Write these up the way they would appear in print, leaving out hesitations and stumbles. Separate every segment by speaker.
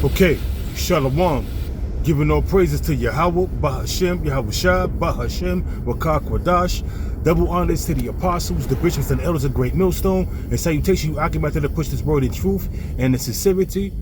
Speaker 1: Okay, Shalom. Giving all praises to Yahweh, Bahashem, Yahweh Shah, Bahashem, Wakar Kwadash. Double honors to the apostles, the bishops, and elders of Great Millstone. And salutation, you occupy to push this word in truth and in sincerity.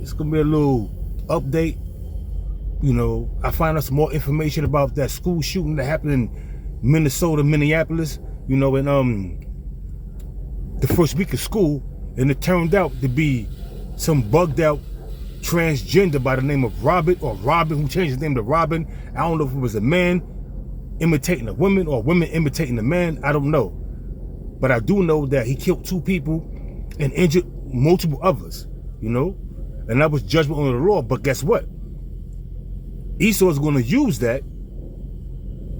Speaker 1: It's going to be a little update. You know, I find out some more information about that school shooting that happened in Minnesota, Minneapolis. You know, in the first week of school. And it turned out to be some bugged out transgender by the name of Robin, who changed his name to Robin. I don't know if it was a man imitating a woman or a woman imitating a man. I don't know. But I do know that he killed 2 people and injured multiple others, you know? And that was judgment on the law. But guess what? Esau is going to use that.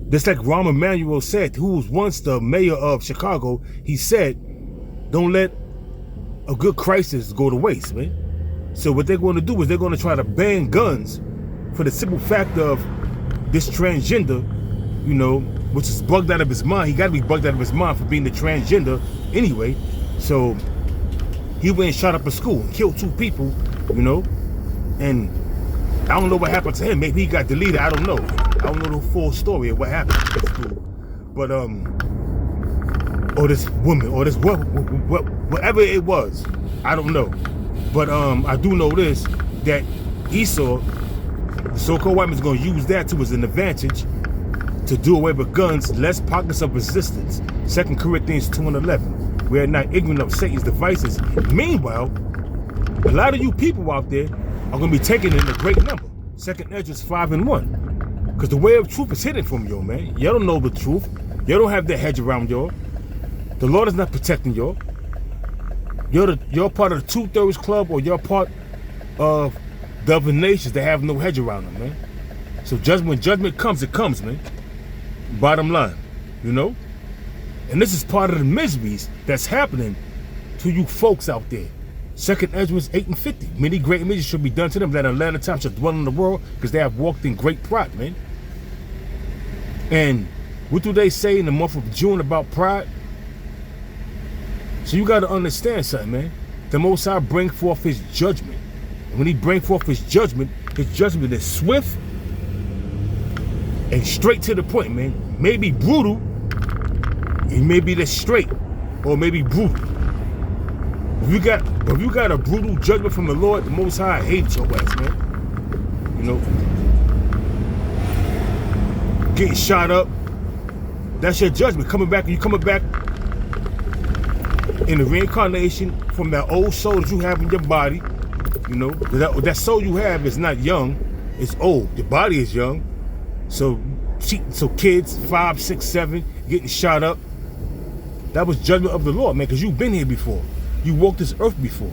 Speaker 1: Just like Rahm Emanuel said, who was once the mayor of Chicago, he said, don't let a good crisis go to waste, man. So what they're going to do is they're going to try to ban guns for the simple fact of this transgender, you know, which is bugged out of his mind. He got to be bugged out of his mind for being the transgender anyway. So he went and shot up a school and killed 2 people, you know, and I don't know what happened to him. Maybe he got deleted. I don't know. I don't know the full story of what happened to the school. But, or this woman, or this, whatever it was, I don't know. But I do know this, that Esau, the so-called white man, is going to use that to as an advantage to do away with guns, less pockets of resistance. 2 Corinthians 2:11. We are not ignorant of Satan's devices. Meanwhile, a lot of you people out there are going to be taken in a great number. 2 Ezra 5:1. Because the way of truth is hidden from y'all, man. Y'all don't know the truth. Y'all don't have that hedge around y'all. The Lord is not protecting y'all. You're part of the 2/3 club, or you're part of the other nations that have no hedge around them, man. So when judgment comes, it comes, man. Bottom line, you know? And this is part of the miseries that's happening to you folks out there. 2 Ezra 8:50. Many great images should be done to them that in latter times shall dwell in the world, because they have walked in great pride, man. And what do they say in the month of June about pride? So you got to understand something, man. The Most High bring forth his judgment. And when he bring forth his judgment is swift and straight to the point, man. Maybe brutal, it may be that straight, or maybe brutal. If you got a brutal judgment from the Lord, the Most High hates your ass, man. You know, getting shot up, that's your judgment. You coming back in the reincarnation from that old soul that you have in your body. You know, that soul you have is not young, it's old. Your body is young. So kids 5, 6, 7 getting shot up, that was judgment of the Lord, man, because you've been here before. You walked this earth before.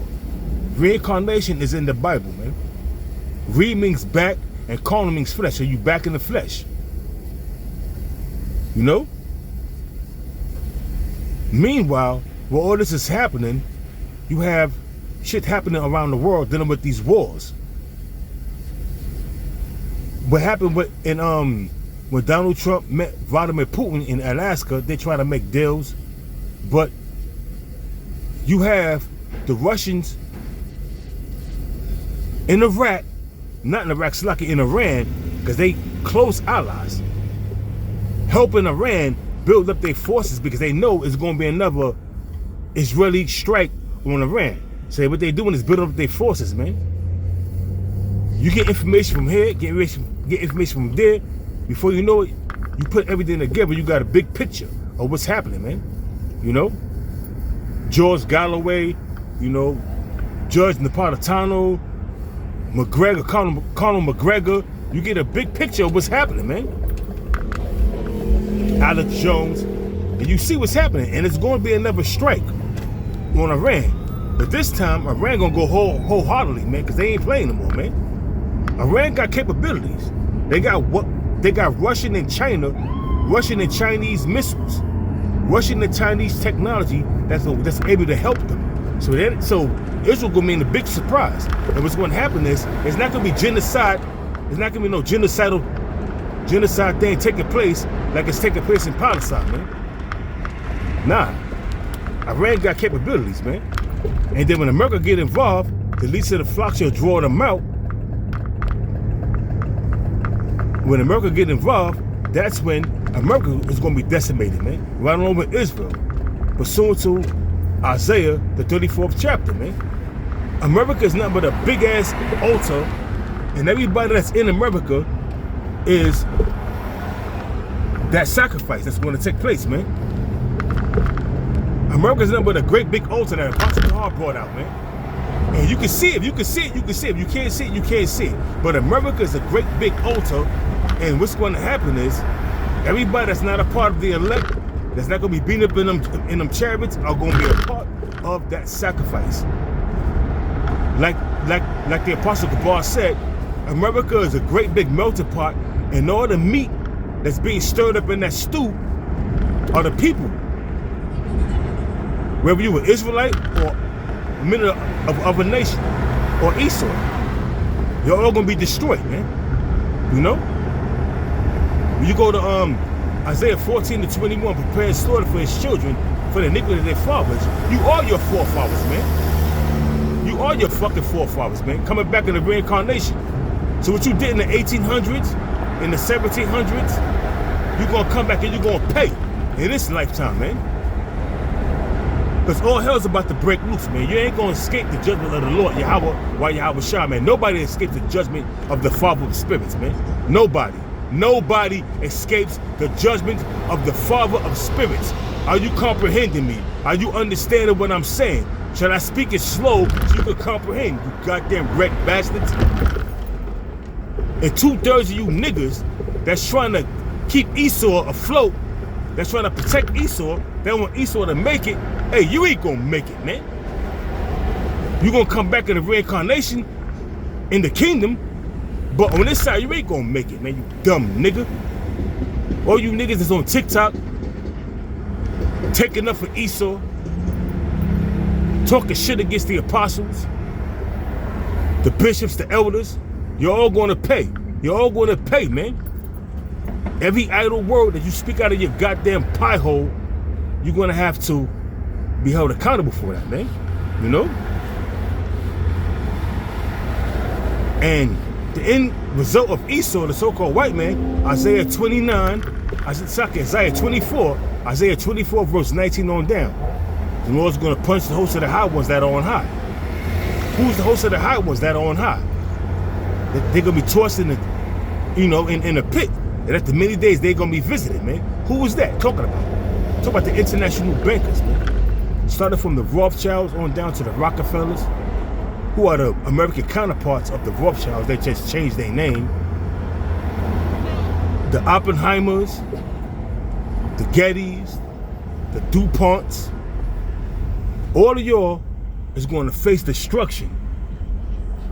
Speaker 1: Reincarnation is in the Bible, man. Re means back and carnal means flesh, so you back in the flesh. You know? Meanwhile, while all this is happening, you have shit happening around the world dealing with these wars. What happened when Donald Trump met Vladimir Putin in Alaska, they try to make deals, but you have the Russians in Iraq, not in Iraq, Slaki, in Iran, because they close allies, helping Iran build up their forces because they know it's going to be another Israeli strike on Iran. So what they're doing is building up their forces, man. You get information from here, get information from there. Before you know it, you put everything together, you got a big picture of what's happening, man. You know? George Galloway, you know, Judge Napolitano, McGregor, Conor McGregor. You get a big picture of what's happening, man. Alex Jones. And you see what's happening. And it's going to be another strike on Iran. But this time, Iran going to go wholeheartedly, man, because they ain't playing no more, man. Iran got capabilities. They got Russian and Chinese missiles. Russian and Chinese technology that's able to help them. So Israel gonna be in a big surprise. And what's gonna happen is it's not gonna be genocide. There's not gonna be no genocide thing taking place like it's taking place in Palestine, man. Nah. Iran got capabilities, man. And then when America get involved, the least of the flock shall draw them out. When America get involved, that's when America is going to be decimated, man. Right along with Israel. Pursuant to Isaiah, the 34th chapter, man. America is nothing but a big-ass altar, and everybody that's in America is that sacrifice that's going to take place, man. America is nothing but a great big altar that Apostle Kahar brought out, man. And you can see it. You can see it. You can see it. If you can't see it, you can't see it. But America is a great big altar, and what's going to happen is everybody that's not a part of the elect, that's not going to be beaten up in them chariots, are going to be a part of that sacrifice. Like the Apostle Kahar said, America is a great big melting pot, and all the meat that's being stirred up in that stew are the people. Whether you were Israelite or men of a nation or Esau, you're all gonna be destroyed, man. You know? When you go to Isaiah 14-21, prepare slaughter for his children, for the iniquity of their fathers. You are your forefathers, man. You are your fucking forefathers, man. Coming back in the reincarnation. So what you did in the 1800s, in the 1700s, you're gonna come back and you're gonna pay in this lifetime, man. Because all hell's about to break loose, man. You ain't gonna escape the judgment of the Lord, Yahweh, while Yahweh Shah, man. Nobody escapes the judgment of the Father of spirits, man. Nobody. Nobody escapes the judgment of the Father of spirits. Are you comprehending me? Are you understanding what I'm saying? Should I speak it slow so you can comprehend, you goddamn wreck bastards? And 2/3 of you niggas that's trying to keep Esau afloat, that's trying to protect Esau, they want Esau to make it. Hey, you ain't gonna make it, man. You gonna come back in the reincarnation in the kingdom, but on this side, you ain't gonna make it, man, you dumb nigga. All you niggas that's on TikTok, taking up for Esau, talking shit against the apostles, the bishops, the elders, you're all gonna pay. You're all gonna pay, man. Every idle word that you speak out of your goddamn pie hole, you're gonna have to be held accountable for that, man. You know? And the end result of Esau, the so-called white man, Isaiah 29, Isaiah 24, Isaiah 24 verse 19 on down. The Lord's gonna punch the host of the high ones that are on high. Who's the host of the high ones that are on high? They're gonna be tossed in the, in a pit. And after many days, they're gonna be visited, man. Who is that talking about? Talk about the international bankers, man. Started from the Rothschilds on down to the Rockefellers, who are the American counterparts of the Rothschilds. They just changed their name. The Oppenheimers, the Gettys, the DuPonts, all of y'all is going to face destruction.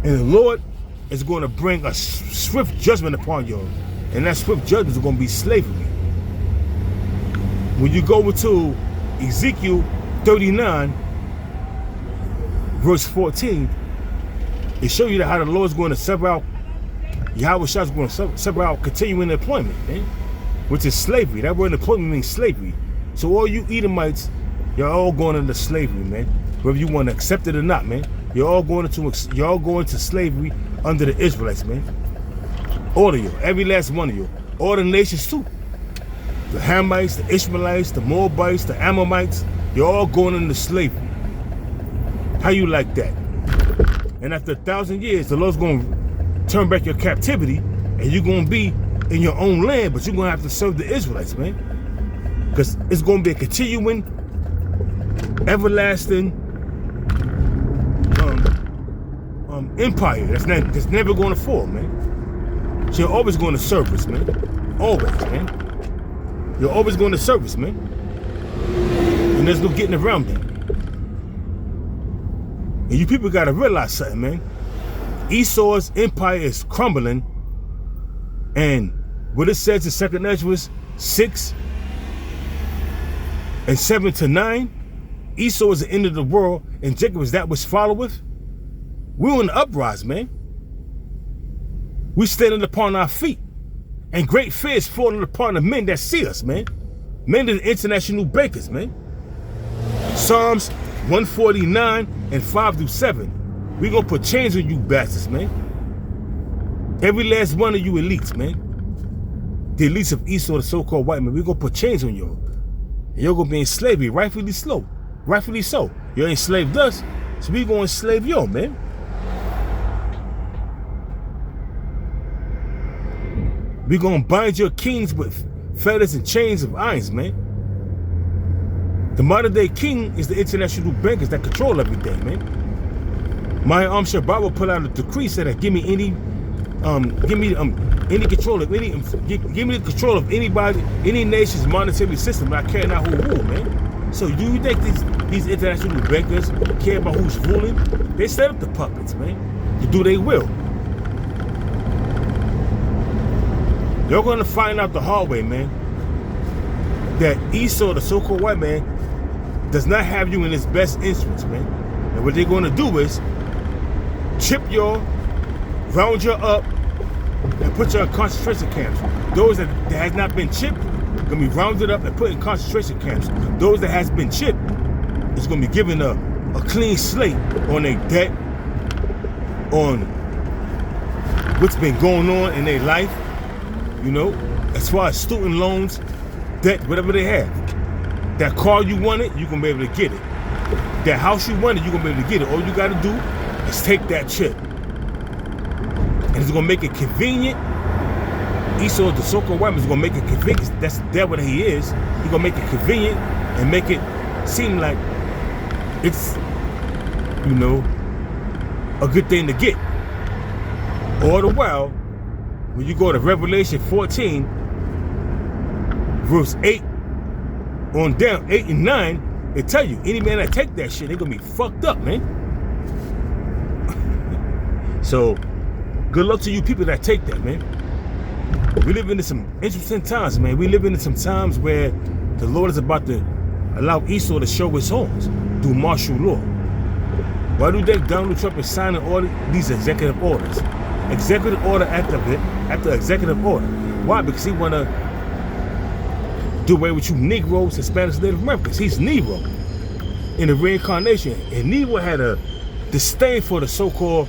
Speaker 1: And the Lord is going to bring a swift judgment upon y'all. And that swift judgment is going to be slavery. When you go to Ezekiel 39, verse 14, it shows you how the Lord's going to sever out, Yahweh Shah is going to sever out continuing employment, man, which is slavery. That word employment means slavery. So all you Edomites, you're all going into slavery, man. Whether you want to accept it or not, man. You're all going into slavery under the Israelites, man. All of you, every last one of you, all the nations too. The Hamites, the Ishmaelites, the Moabites, the Ammonites, you're all going into slavery. How you like that? And after 1,000 years, the Lord's going to turn back your captivity, and you're going to be in your own land, but you're going to have to serve the Israelites, man. Because it's going to be a continuing, everlasting empire that's never going to fall, man. So you're always going to service, man. Always, man. You're always going to service, man. And there's no getting around it. And you people got to realize something, man. Esau's empire is crumbling. And what it says in 2nd Ezra 6 and 7-9, Esau is the end of the world, and Jacob is that which followeth. We're in the uprising, man. We standing upon our feet. And great fear is falling upon the men that see us, man. Men of the international bankers, man. Psalms 149 and 5-7. We gonna put chains on you bastards, man. Every last one of you elites, man. The elites of Esau, the so-called white man, we gonna put chains on you. And you're gonna be in slavery, rightfully so. Rightfully so. You enslaved us, so we gonna enslave you, man. We gonna bind your kings with fetters and chains of irons, man. The modern day king is the international bankers that control everything, man. My Shabbat will put out a decree saying that give me any control of any, give me the control of anybody, any nation's monetary system. I care not who rule, man. So do you think these international bankers care about who's ruling? They set up the puppets, man, to do their will. You're gonna find out the hard way, man, that Esau, the so-called white man, does not have you in his best interest, man. And what they're gonna do is chip you, round you up, and put you in concentration camps. Those that has not been chipped gonna be rounded up and put in concentration camps. Those that has been chipped is gonna be given a clean slate on their debt, on what's been going on in their life, you know, as far as student loans, debt, whatever they have. That car you wanted, you're gonna be able to get it. That house you wanted, you're gonna be able to get it. All you gotta do is take that chip. And it's gonna make it convenient. Esau, the so-called white man, is gonna make it convenient. That's the devil that he is. He's gonna make it convenient and make it seem like it's, you know, a good thing to get. All the while, when you go to Revelation 14, verse 8 on down, 8 and 9, they tell you, any man that take that shit, they gonna be fucked up, man. So, good luck to you people that take that, man. We live in some interesting times, man. We live in some times where the Lord is about to allow Esau to show his horns through martial law. Why do you think Donald Trump is signing all these executive orders? Executive order after executive order. Why? Because he want to do away with you Negroes, Hispanics, Native Americans. He's Nero in the reincarnation. And Nero had a disdain for the so-called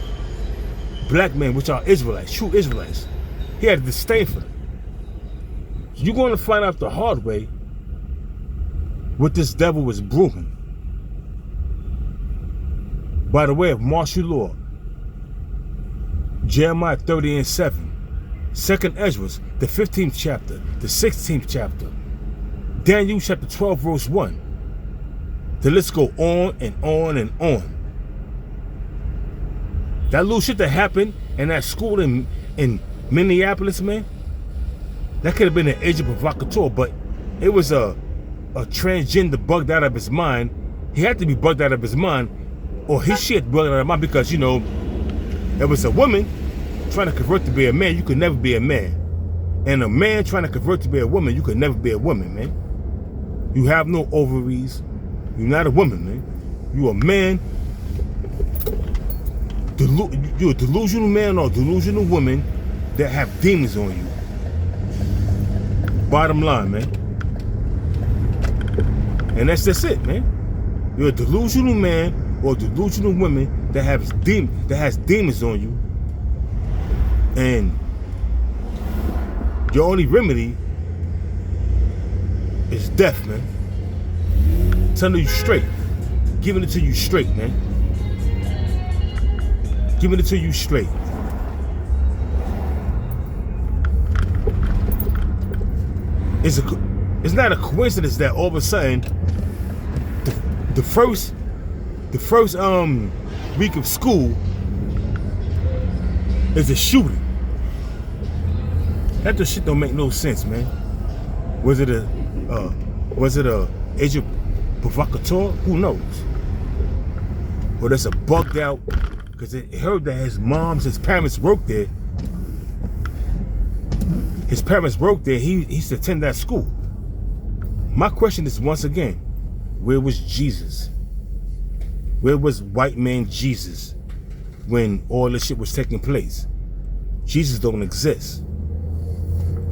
Speaker 1: black men, which are Israelites, true Israelites. He had a disdain for them. You're going to find out the hard way what this devil was brewing by the way of martial law. Jeremiah 30 and 7, 2nd Ezra, the 15th chapter, the 16th chapter, Daniel chapter 12, verse 1. The list go on and on and on. That little shit that happened in that school in Minneapolis, man, that could have been an agent provocateur, but it was a transgender bugged out of his mind. He had to be bugged out of his mind, or his shit bugged out of his mind, because, you know, it was a woman trying to convert to be a man. You could never be a man. And a man trying to convert to be a woman, you could never be a woman, man. You have no ovaries. You're not a woman, man. You're a man. You're a delusional man or a delusional woman that have demons on you. Bottom line, man. And that's just it, man. You're a delusional man or a delusional woman that has demons on you. And your only remedy is death, man. Telling you straight. Giving it to you straight, man. Giving it to you straight. It's not a coincidence that all of a sudden the first week of school is a shooting. That just shit don't make no sense, man. Was it a agent provocateur? Who knows? Or that's a bugged out, because it heard that his parents worked there. His parents worked there. He used to attend that school. My question is, once again, where was Jesus? Where was white man Jesus when all this shit was taking place? Jesus don't exist.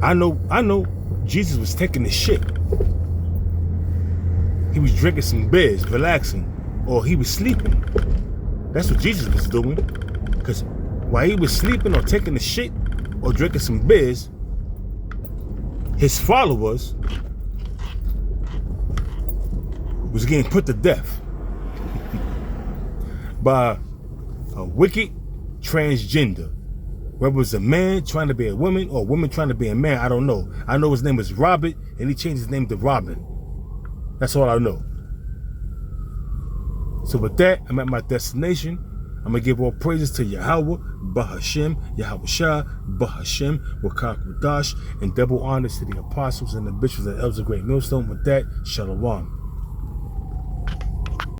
Speaker 1: I know Jesus was taking the shit. He was drinking some beers, relaxing, or he was sleeping. That's what Jesus was doing. Because while he was sleeping or taking a shit or drinking some beers, his followers was getting put to death by a wicked transgender. Whether it was a man trying to be a woman or a woman trying to be a man, I don't know. I know his name was Robert, and he changed his name to Robin. That's all I know. So with that, I'm at my destination. I'm going to give all praises to Yahweh, Bahashem, Yahweh Shah, Bahashem, Wakak Wadash, and double honors to the apostles and the bishops and elders of Great Millstone. With that, Shalom.